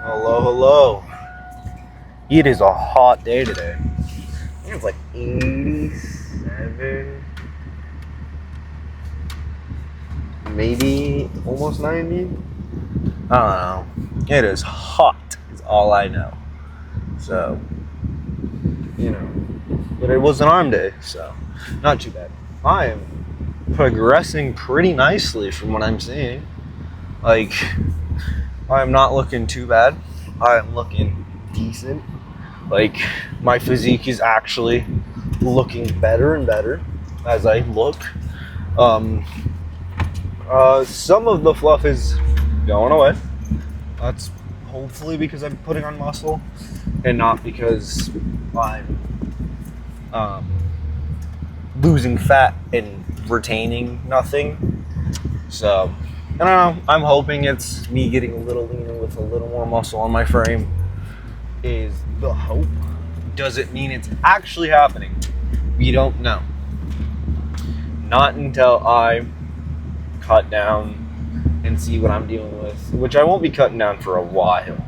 Hello, hello. It is a hot day today. I think it's like 87, maybe almost 90. I don't know. It is hot, is all I know. So, but it was an arm day, so not too bad. I am progressing pretty nicely from what I'm seeing. Like, I'm not looking too bad. I'm looking decent. Like, my physique is actually looking better and better as I look. Some of the fluff is going away. That's hopefully because I'm putting on muscle and not because I'm losing fat and retaining nothing. So, I don't know. I'm hoping it's me getting a little leaner with a little more muscle on my frame is the hope. Does it mean it's actually happening? We don't know. Not until I cut down and see what I'm dealing with, which I won't be cutting down for a while.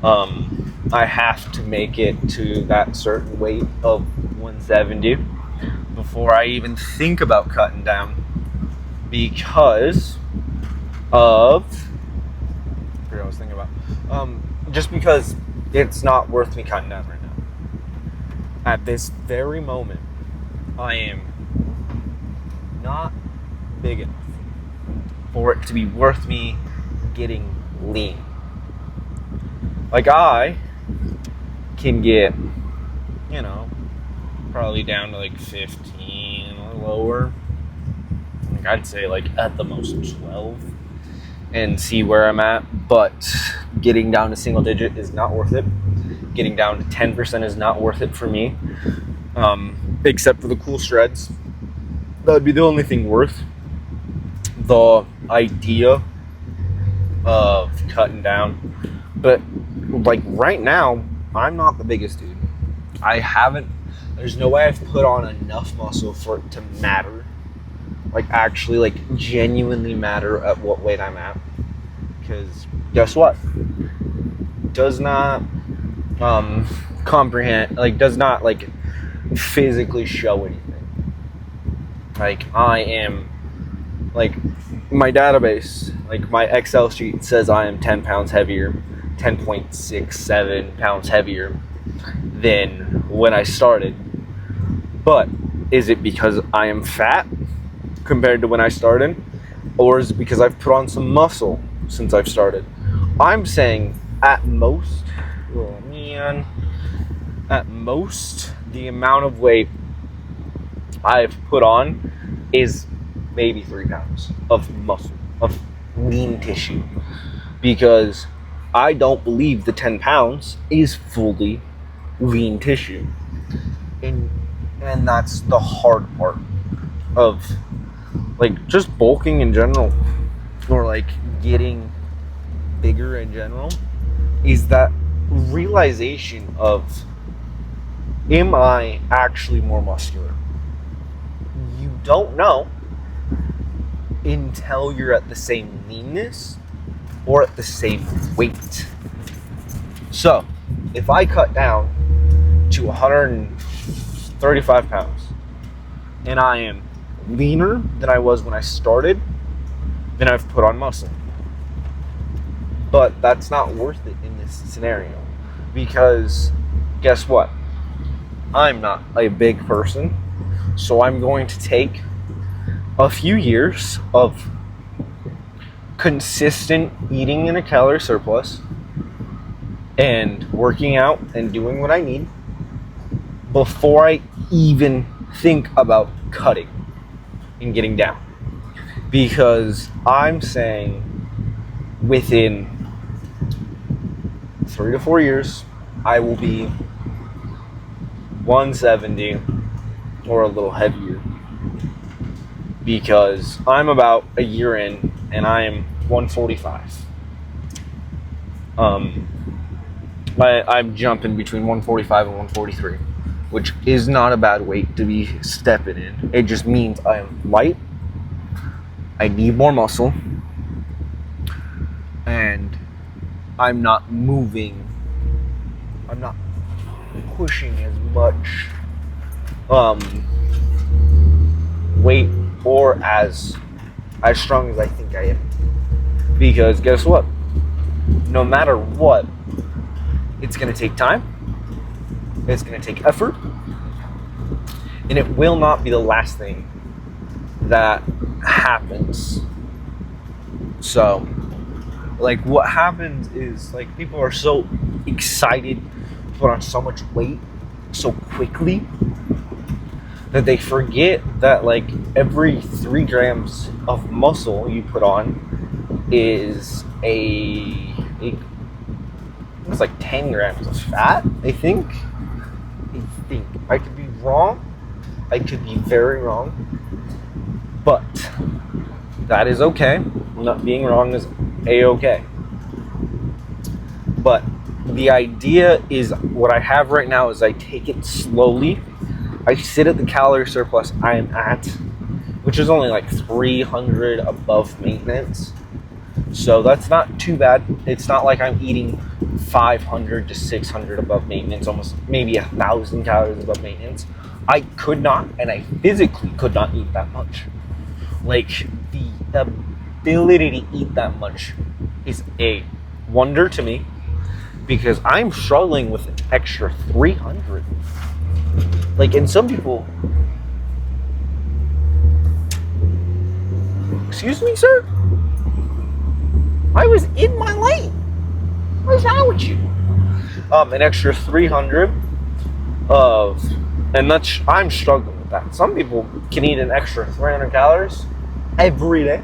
I have to make it to that certain weight of 170 before I even think about cutting down because of I forget what I was thinking about. Just because it's not worth me cutting down right now. At this very moment, I am not big enough for it to be worth me getting lean. Like, I can get, probably down to like 15 or lower. Like, I'd say like at the most 12 and see where I'm at. But getting down to single digit is not worth it. Getting down to 10% is not worth it for me. Except for the cool shreds. That would be the only thing worth the idea of cutting down. But like right now, I'm not the biggest dude. There's no way I've put on enough muscle for it to matter. Like actually like genuinely matter at what weight I'm at. Because guess what? Does not comprehend, like does not like physically show anything. Like I am like my database, like my Excel sheet says I am 10 pounds heavier, 10.67 pounds heavier than when I started. But is it because I am fat compared to when I started? Or is it because I've put on some muscle since I've started? I'm saying at most, the amount of weight I've put on is maybe 3 pounds of muscle, of lean tissue. Because I don't believe the 10 pounds is fully lean tissue. And that's the hard part of like just bulking in general or like getting bigger in general is that realization of, am I actually more muscular? You don't know until you're at the same leanness or at the same weight. So if I cut down to 135 pounds and I am leaner than I was when I started, then I've put on muscle. But that's not worth it in this scenario because guess what? I'm not a big person, so I'm going to take a few years of consistent eating in a calorie surplus and working out and doing what I need before I even think about cutting and getting down. Because I'm saying within 3 to 4 years, I will be 170 or a little heavier. Because I'm about a year in and I am 145. I'm jumping between 145 and 143, which is not a bad weight to be stepping in. It just means I am light, I need more muscle, and I'm not moving, I'm not pushing as much weight or as strong as I think I am. Because guess what? No matter what, it's going to take time, it's going to take effort, and it will not be the last thing that happens. So, like, what happens is, like, people are so excited to put on so much weight so quickly that they forget that, like, every 3 grams of muscle you put on is it's like 10 grams of fat, I think. I could be wrong. I could be very wrong. But that is okay. Not being wrong is a-okay. But the idea is, what I have right now is I take it slowly. I sit at the calorie surplus I am at, which is only like 300 above maintenance. So that's not too bad. It's not like I'm eating 500 to 600 above maintenance, almost maybe 1,000 calories above maintenance. I could not, and I physically could not eat that much. Like, the ability to eat that much is a wonder to me, because I'm struggling with an extra 300. Like, and some people... Excuse me, sir? I was in my lane. What's wrong with you? An extra 300 of... And that's... I'm struggling with that. Some people can eat an extra 300 calories every day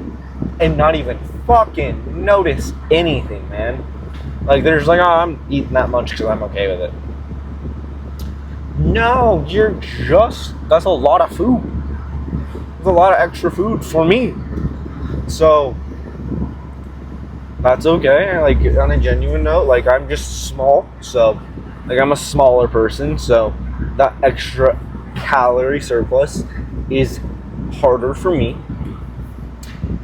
and not even fucking notice anything, man. Like, there's like, oh, I'm eating that much because I'm okay with it. No, that's a lot of food. That's a lot of extra food for me. So, that's okay. Like, on a genuine note, like, I'm just small. So, like, I'm a smaller person. So, that extra calorie surplus is harder for me.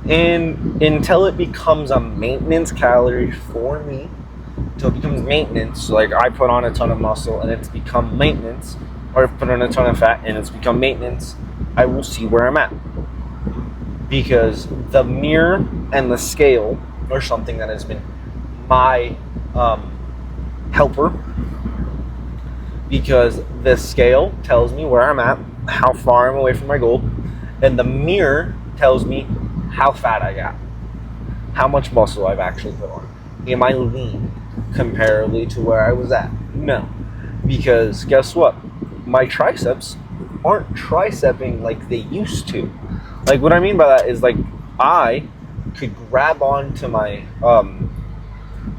And until it becomes a maintenance calorie for me, until it becomes maintenance, like, I put on a ton of muscle and it's become maintenance, or I put on a ton of fat and it's become maintenance, I will see where I'm at. Because the mirror and the scale are something that has been my helper. Because the scale tells me where I'm at, how far I'm away from my goal, and the mirror tells me how fat I got, how much muscle I've actually put on. Am I lean comparably to where I was at? No. Because guess what? My triceps aren't tricepping like they used to. Like, what I mean by that is, like, I could grab onto my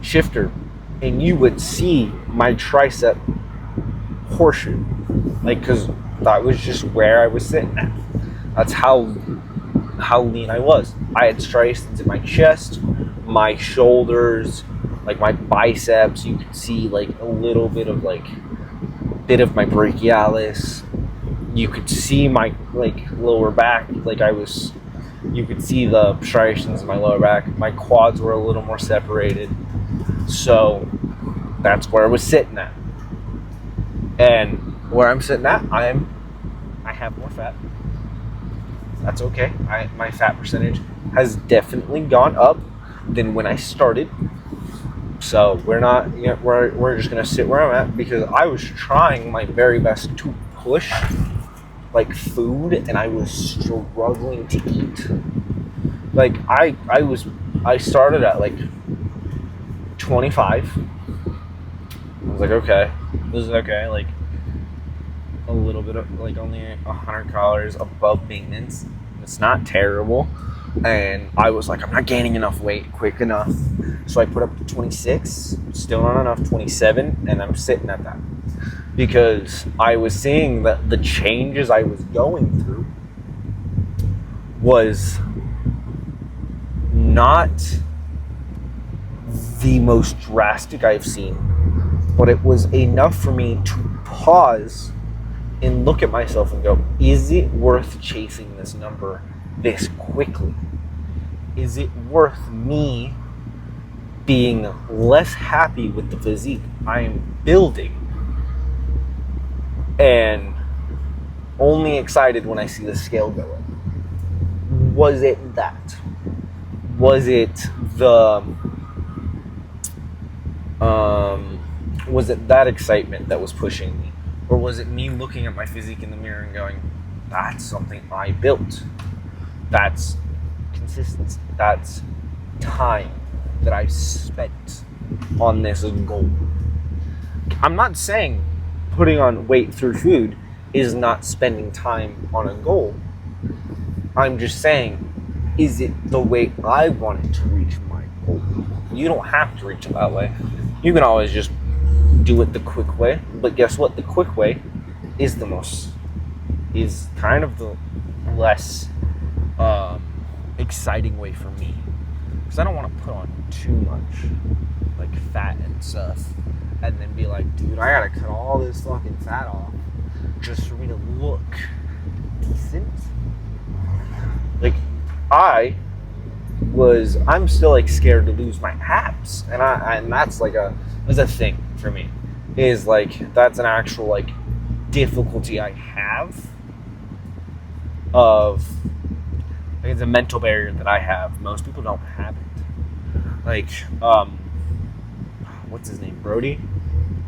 shifter and you would see my tricep portion. Like, because that was just where I was sitting at. That's how lean I was. I had striations in my chest, my shoulders, like my biceps. You could see like a little bit of my brachialis. You could see my like lower back. You could see the striations in my lower back. My quads were a little more separated. So that's where I was sitting at. And where I'm sitting at, I have more fat. That's okay. My fat percentage has definitely gone up than when I started. So we're just gonna sit where I'm at, because I was trying my very best to push like food, and I was struggling to eat. Like, I started at like 25. I was like, okay, this is okay. Like, a little bit of, like, only 100 calories above maintenance. It's not terrible. And I was like, I'm not gaining enough weight quick enough. So I put up to 26, still not enough, 27, and I'm sitting at that. Because I was seeing that the changes I was going through was not the most drastic I've seen, but it was enough for me to pause and look at myself and go, is it worth chasing this number this quickly? Is it worth me being less happy with the physique I am building and only excited when I see the scale go up. Was it that? Was it the was it that excitement that was pushing me? Or was it me looking at my physique in the mirror and going, that's something I built. That's consistency. That's time that I've spent on this goal. I'm not saying putting on weight through food is not spending time on a goal. I'm just saying, is it the way I wanted to reach my goal? You don't have to reach it that way. You can always just do it the quick way. But guess what? The quick way is kind of the less exciting way for me. Because I don't want to put on too much like fat and stuff and then be like, dude, I gotta cut all this fucking fat off just for me to look decent. Like, I'm still like scared to lose my abs, and that's like a thing for me. Is like that's an actual like difficulty I have of. Like, it's a mental barrier that I have. Most people don't have it. Like, what's his name? Brody?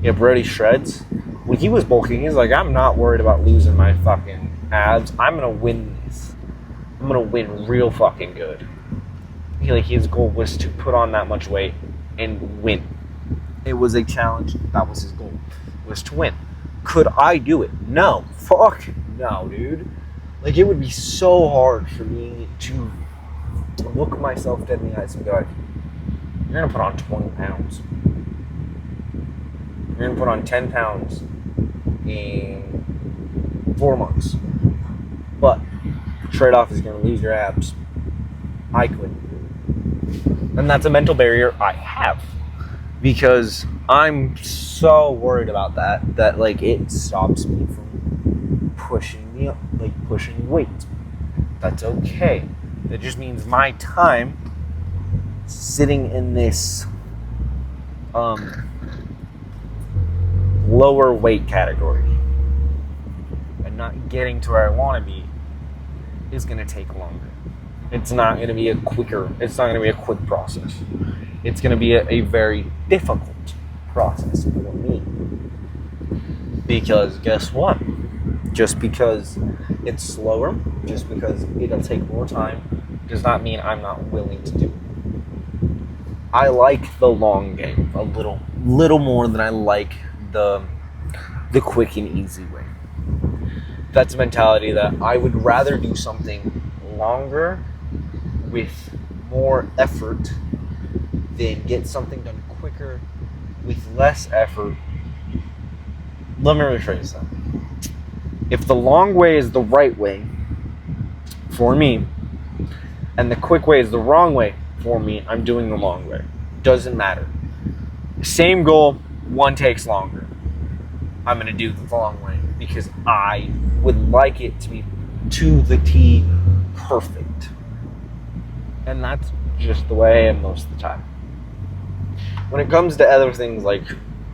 Yeah, Brody Shreds. When he was bulking, he's like, I'm not worried about losing my fucking abs. I'm gonna win this. I'm gonna win real fucking good. His goal was to put on that much weight and win. It was a challenge. That was his goal. Was to win. Could I do it? No. Fuck no, dude. Like, it would be so hard for me to look myself dead in the eyes and go, you're gonna put on 20 pounds. You're gonna put on 10 pounds in 4 months. But trade-off is gonna lose your abs. I couldn't do it. And that's a mental barrier I have. Because I'm so worried about that like it stops me from pushing weight. That's okay. That just means my time sitting in this lower weight category and not getting to where I want to be is going to take longer. It's not going to be a quick process. It's going to be a very difficult process for me. Because guess what? Just because it's slower, just because it'll take more time, does not mean I'm not willing to do it. I like the long game a little more than I like the quick and easy way. That's a mentality that I would rather do something longer with more effort than get something done quicker with less effort. Let me rephrase that. If the long way is the right way for me, and the quick way is the wrong way for me, I'm doing the long way. Doesn't matter. Same goal, one takes longer. I'm going to do the long way because I would like it to be to the T perfect. And that's just the way I am most of the time. When it comes to other things like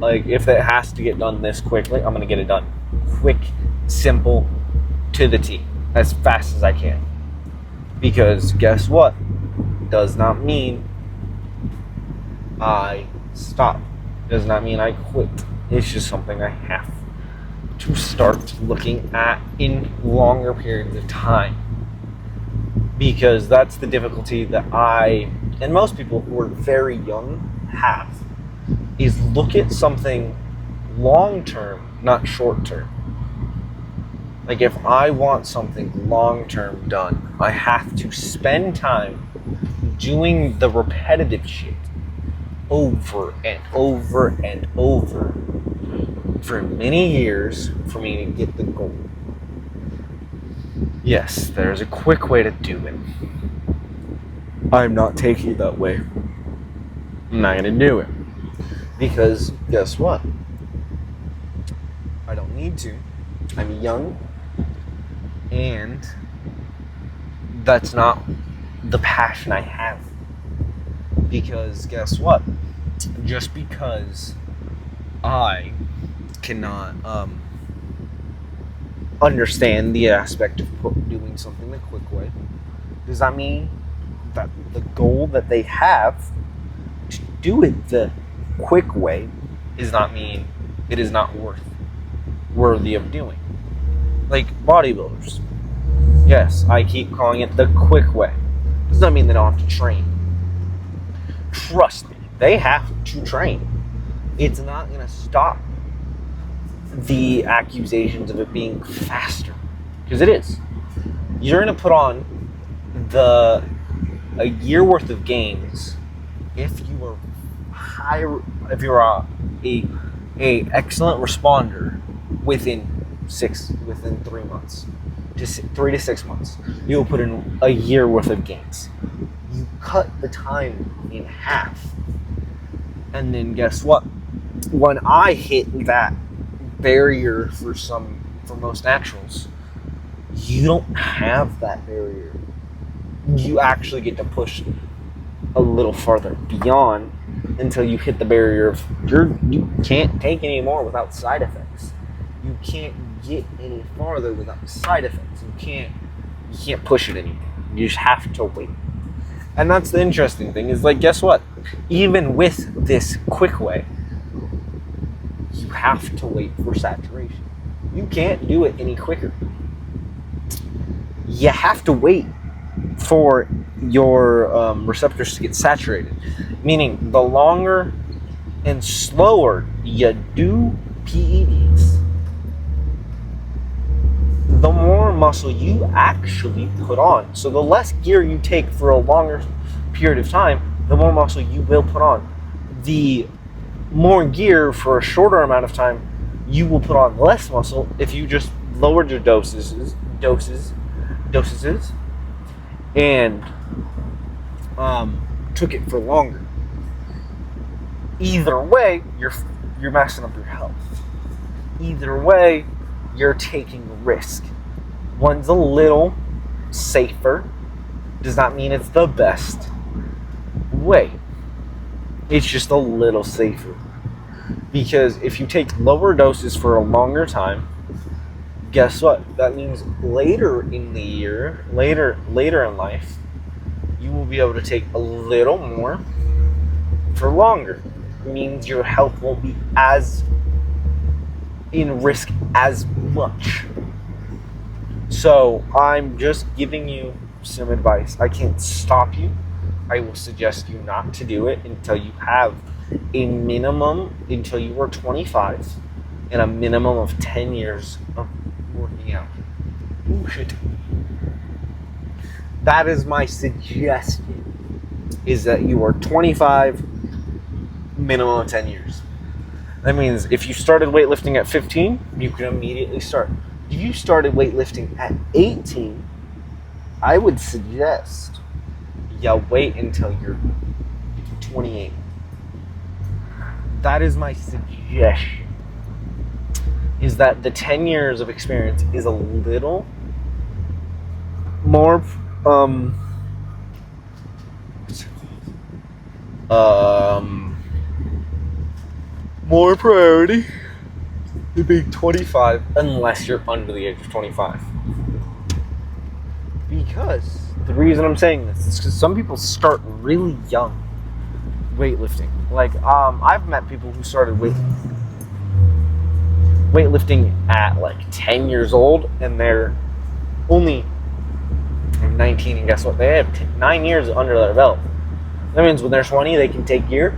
if it has to get done this quickly, I'm going to get it done. Quick, simple, to the T, as fast as I can. Because guess what? Does not mean I stop. Does not mean I quit. It's just something I have to start looking at in longer periods of time. Because that's the difficulty that I, and most people who are very young have, is look at something long term, not short term. Like, if I want something long term done, I have to spend time doing the repetitive shit over and over and over for many years for me to get the goal. Yes, there's a quick way to do it. I'm not taking it that way. I'm not going to do it. Because guess what? I don't need to. I'm young. And that's not the passion I have. Because guess what? Just because I cannot understand the aspect of doing something the quick way, does that mean that the goal that they have to do it the quick way does not mean it is not worthy of doing? Like bodybuilders. Yes, I keep calling it the quick way. Does not mean they don't have to train. Trust me, they have to train. It's not going to stop the accusations of it being faster, because it is. You're going to put on a year worth of gains if you are a excellent responder within 3 months, just 3 to 6 months. You will put in a year worth of gains. You cut the time in half, and then guess what? When I hit that barrier for most naturals, you don't have that barrier. You actually get to push a little farther beyond until you hit the barrier of you can't take any more without side effects. You can't get any farther without side effects. You can't push it anymore. You just have to wait. And that's the interesting thing, is like, guess what? Even with this quick way, you have to wait for saturation. You can't do it any quicker. You have to wait for your receptors to get saturated. Meaning, the longer and slower you do PEDs, the more muscle you actually put on. So the less gear you take for a longer period of time, the more muscle you will put on. The more gear for a shorter amount of time, you will put on less muscle if you just lowered your doses, and took it for longer. Either way, you're messing up your health. Either way, you're taking a risk. One's a little safer. Does not mean it's the best way. It's just a little safer. Because if you take lower doses for a longer time, guess what? That means later in the year, later in life, you will be able to take a little more for longer. It means your health won't be as in risk as much. So I'm just giving you some advice. I can't stop you. I will suggest you not to do it until you have a minimum, until you are 25 and a minimum of 10 years of working out. Ooh, shit. That is my suggestion, is that you are 25, minimum of 10 years. That means if you started weightlifting at 15, you can immediately start. If you started weightlifting at 18, I would suggest you wait until you're 28. That is my suggestion, is that the 10 years of experience is a little more more priority than being 25, unless you're under the age of 25. Because the reason I'm saying this is because some people start really young weightlifting. Like, I've met people who started weightlifting at like 10 years old, and they're only 19, and guess what? They have 9 years under their belt. That means when they're 20, they can take gear?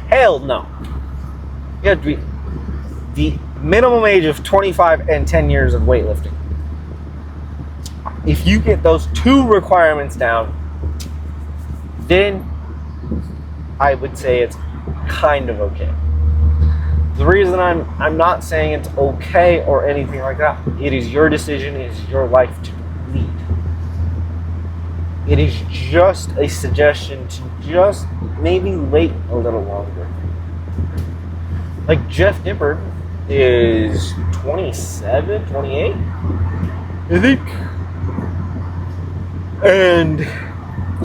Hell no. You have to be the minimum age of 25 and 10 years of weightlifting. If you get those two requirements down, then I would say it's kind of okay. The reason I'm not saying it's okay or anything like that, it is your decision, it is your life to lead. It is just a suggestion to just maybe wait a little longer. Like Jeff Nippard is 27, 28, I think. And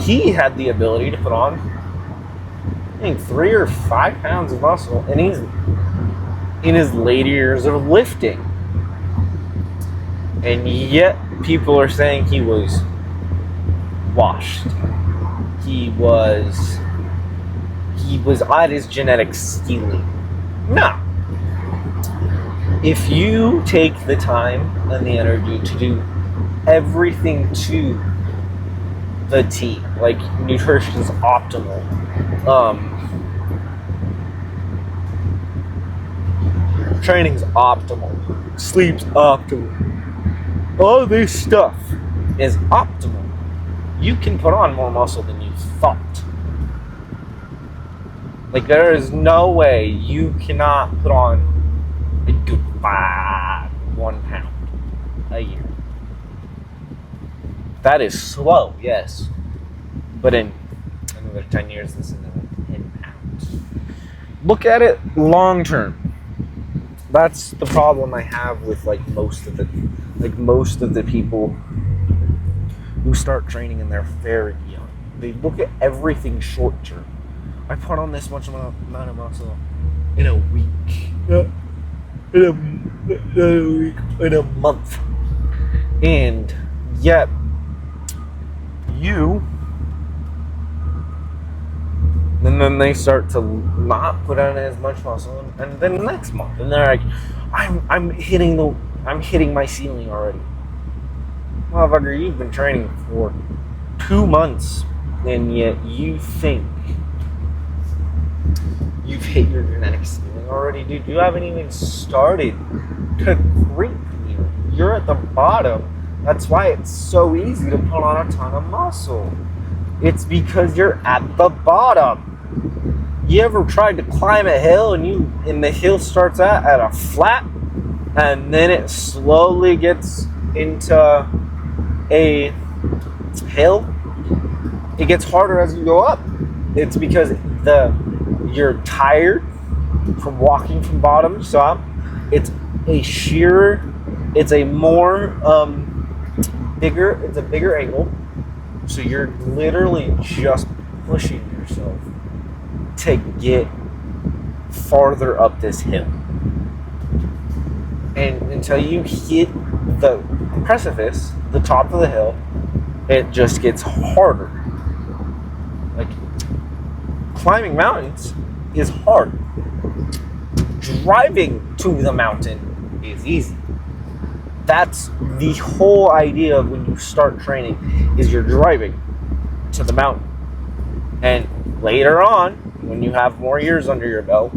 he had the ability to put on I think 3 or 5 pounds of muscle, and he's in his later years of lifting. And yet people are saying he was washed. He was at his genetic ceiling. No. If you take the time and the energy to do everything to the T, like nutrition is optimal, training's optimal, sleep's optimal, all this stuff is optimal, you can put on more muscle than you thought. Like, there is no way you cannot put on a good 1 pound a year. That is slow, yes. But in another 10 years, this is another 10 pounds. Look at it long term. That's the problem I have with most of the people who start training and they're very young. They look at everything short term. I put on this much amount of muscle in a week. In a month. And yet and then they start to not put on as much muscle, and then the next month, and they're like, I'm hitting my ceiling already. Motherfucker, you've been training for 2 months, and yet you think you've hit your genetic ceiling already, dude. You haven't even started to creep here. You're at the bottom. That's why it's so easy to put on a ton of muscle. It's because you're at the bottom. You ever tried to climb a hill and the hill starts at a flat, and then it slowly gets into a hill? It gets harder as you go up. It's because you're tired from walking from bottom to top. It's a sheer, it's a more it's a bigger angle. So you're literally just pushing yourself to get farther up this hill. And until you hit the precipice, the top of the hill, it just gets harder. Like, climbing mountains is hard. Driving to the mountain is easy. That's the whole idea of when you start training, is you're driving to the mountain. And later on, when you have more years under your belt,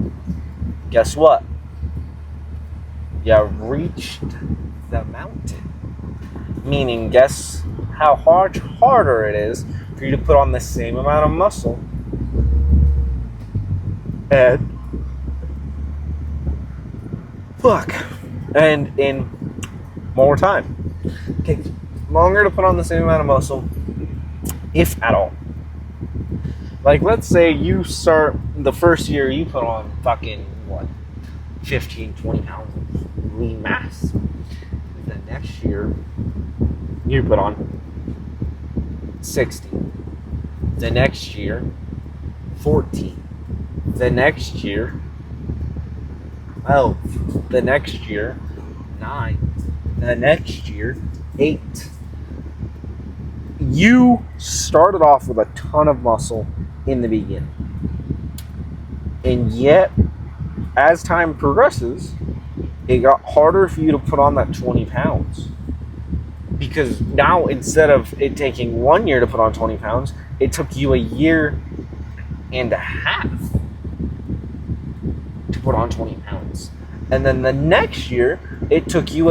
guess what? You reached the mountain. Meaning, guess how harder it is for you to put on the same amount of muscle and in more time. It takes longer to put on the same amount of muscle, if at all. Like, let's say you start the first year, you put on 15, 20 pounds of lean mass. The next year, you put on 60. The next year, 14. The next year, 12. The next year, 9. The next year, 8. You started off with a ton of muscle in the beginning. And yet, as time progresses, it got harder for you to put on that 20 pounds. Because now, instead of it taking 1 year to put on 20 pounds, it took you 1.5 years to put on 20 pounds. And then the next year, it took you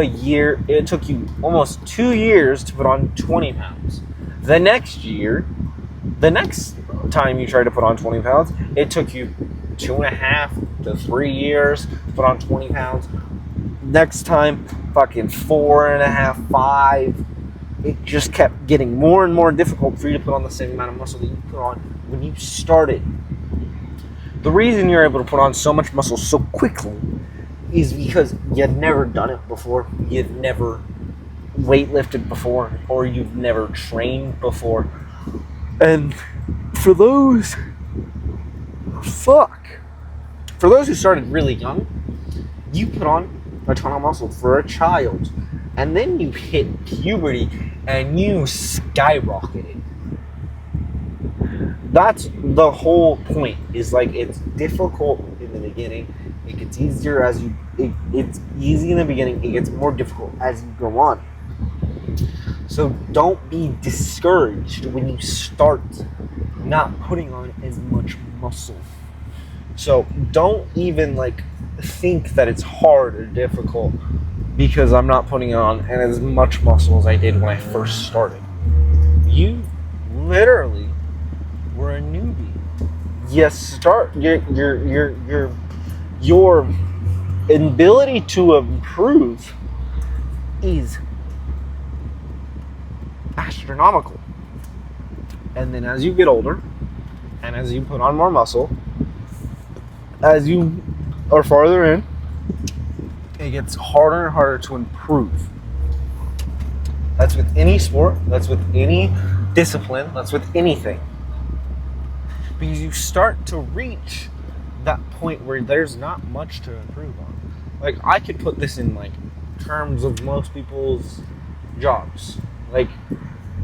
almost 2 years to put on 20 pounds. The next time you tried to put on 20 pounds, it took you 2.5 to 3 years to put on 20 pounds. Next time, 4.5, 5. It just kept getting more and more difficult for you to put on the same amount of muscle that you put on when you started. The reason you're able to put on so much muscle so quickly is because you've never done it before, you've never weightlifted before, or you've never trained before. And for those fuck. For those who started really young, you put on a ton of muscle for a child, and then you hit puberty and you skyrocketed. That's the whole point. Is like it's difficult in the beginning. It gets easier as you. It's easy in the beginning. It gets more difficult as you go on. So don't be discouraged when you start not putting on as much muscle. So don't even like think that it's hard or difficult because I'm not putting on as much muscle as I did when I first started. You literally were a newbie. You start your ability to improve is astronomical. And then as you get older and as you put on more muscle, as you are farther in, it gets harder and harder to improve. That's with any sport, that's with any discipline, that's with anything. Because you start to reach that point where there's not much to improve on. Like, I could put this in like terms of most people's jobs. Like,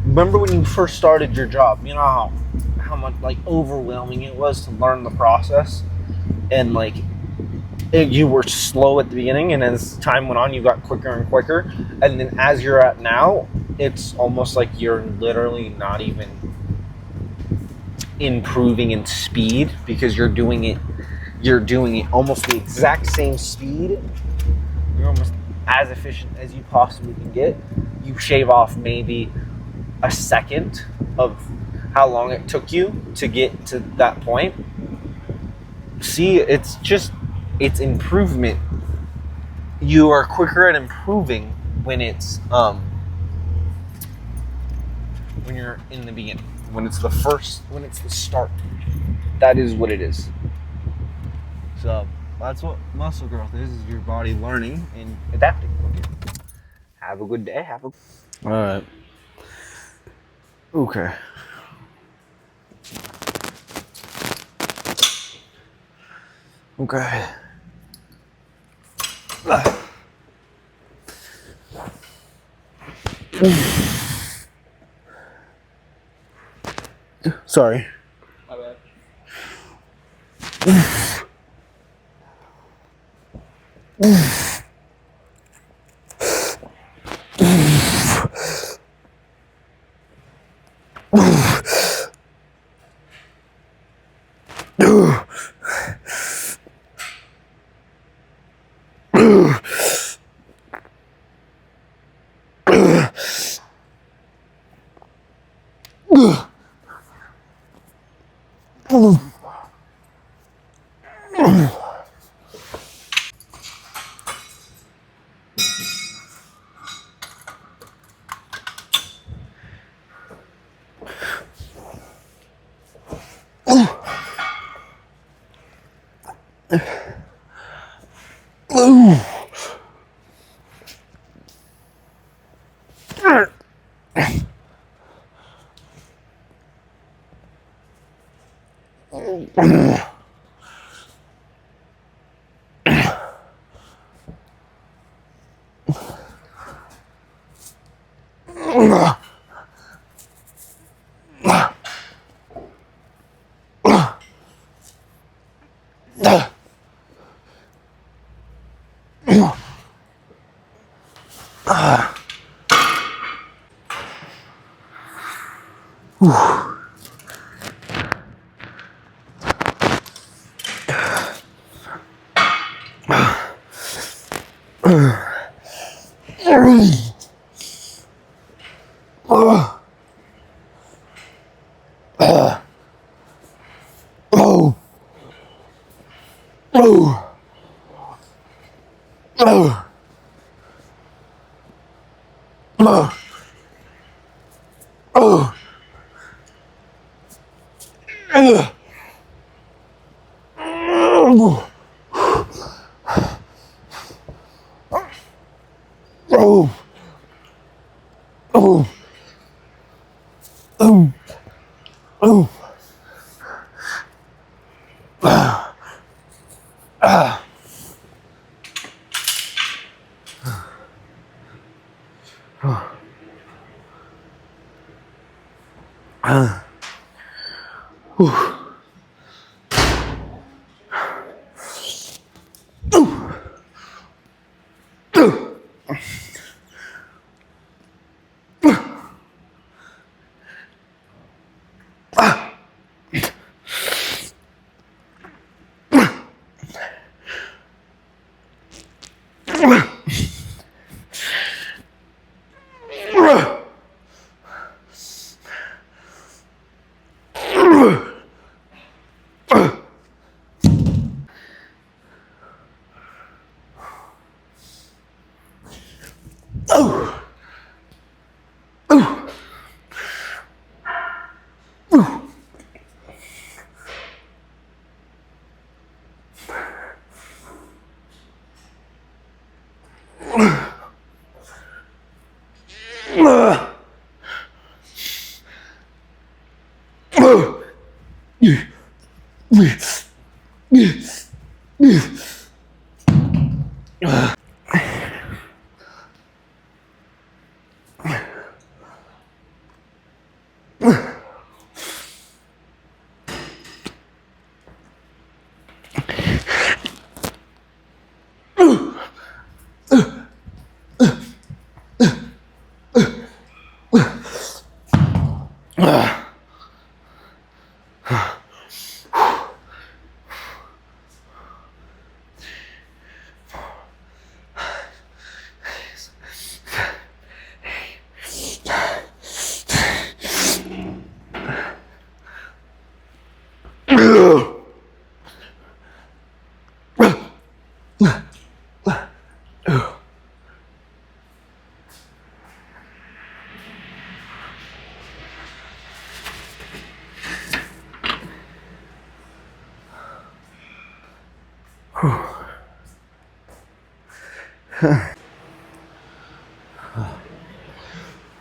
remember when you first started your job, you know how much like overwhelming it was to learn the process, and like you were slow at the beginning, and as time went on you got quicker and quicker, and then as you're at now, it's almost like you're literally not even improving in speed because you're doing it almost the exact same speed. You're almost as efficient as you possibly can get. You shave off maybe a second of how long it took you to get to that point. See, it's improvement. You are quicker at improving when it's when you're in the beginning, when it's the start. That is what it is. So that's what muscle growth is your body learning and adapting. Have a good day. All right. Okay. Okay. Sorry. My bad.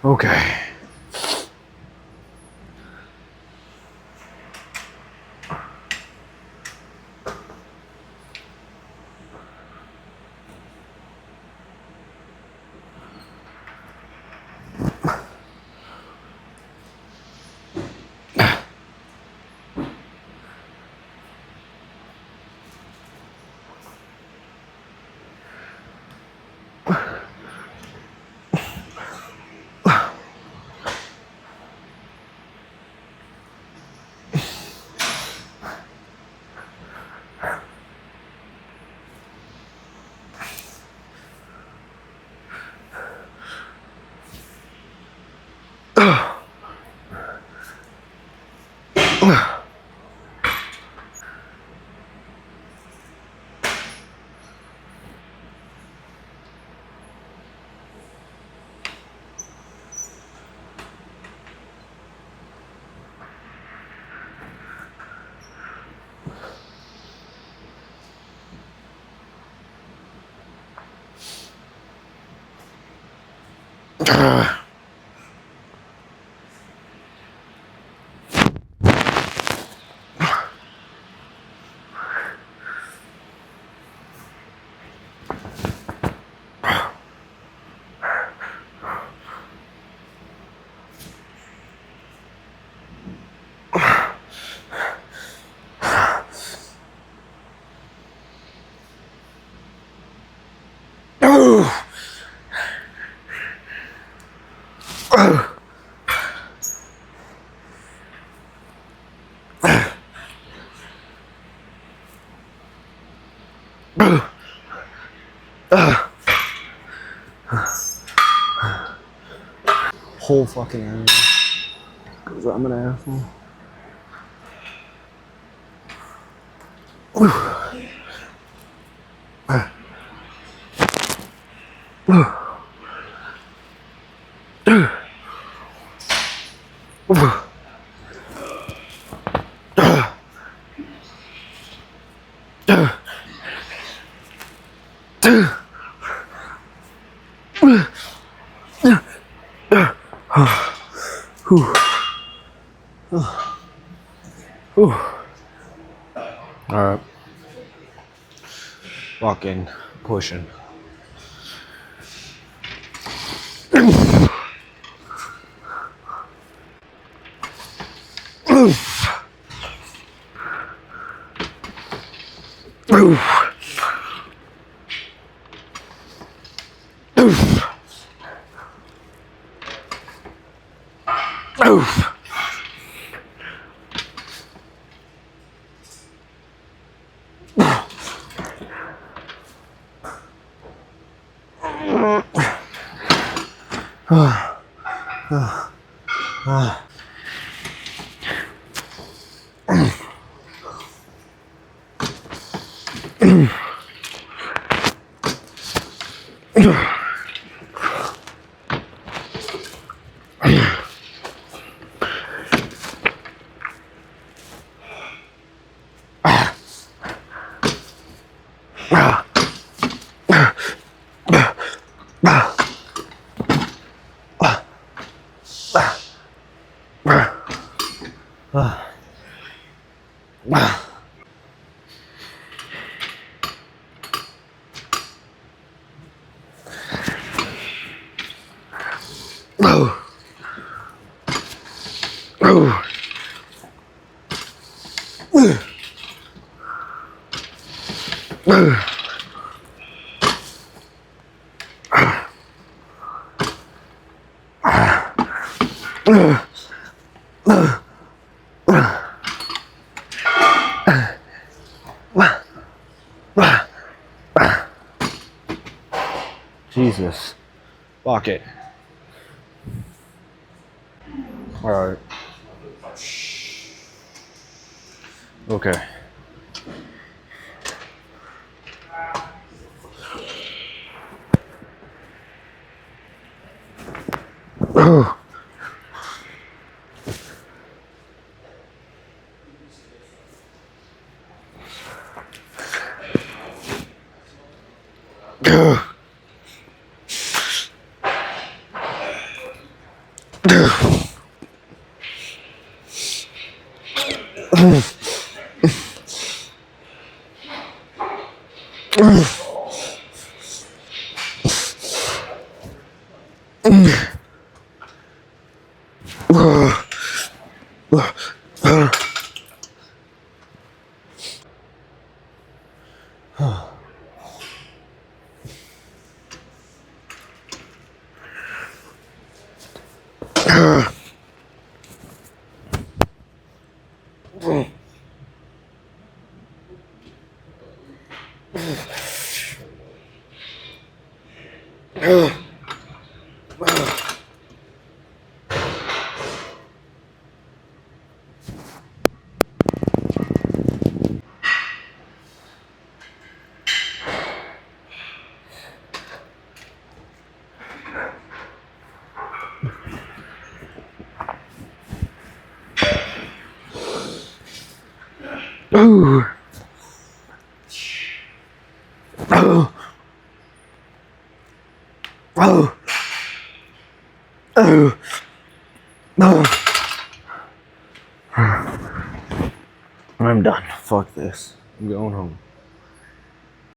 Okay. Whole fucking area. Cause I'm an asshole. Alright. Walking, pushing. Jesus. Lock it. Alright. Okay. Oh. Oh. Oh. Oh. Oh. I'm done. Fuck this. I'm going home.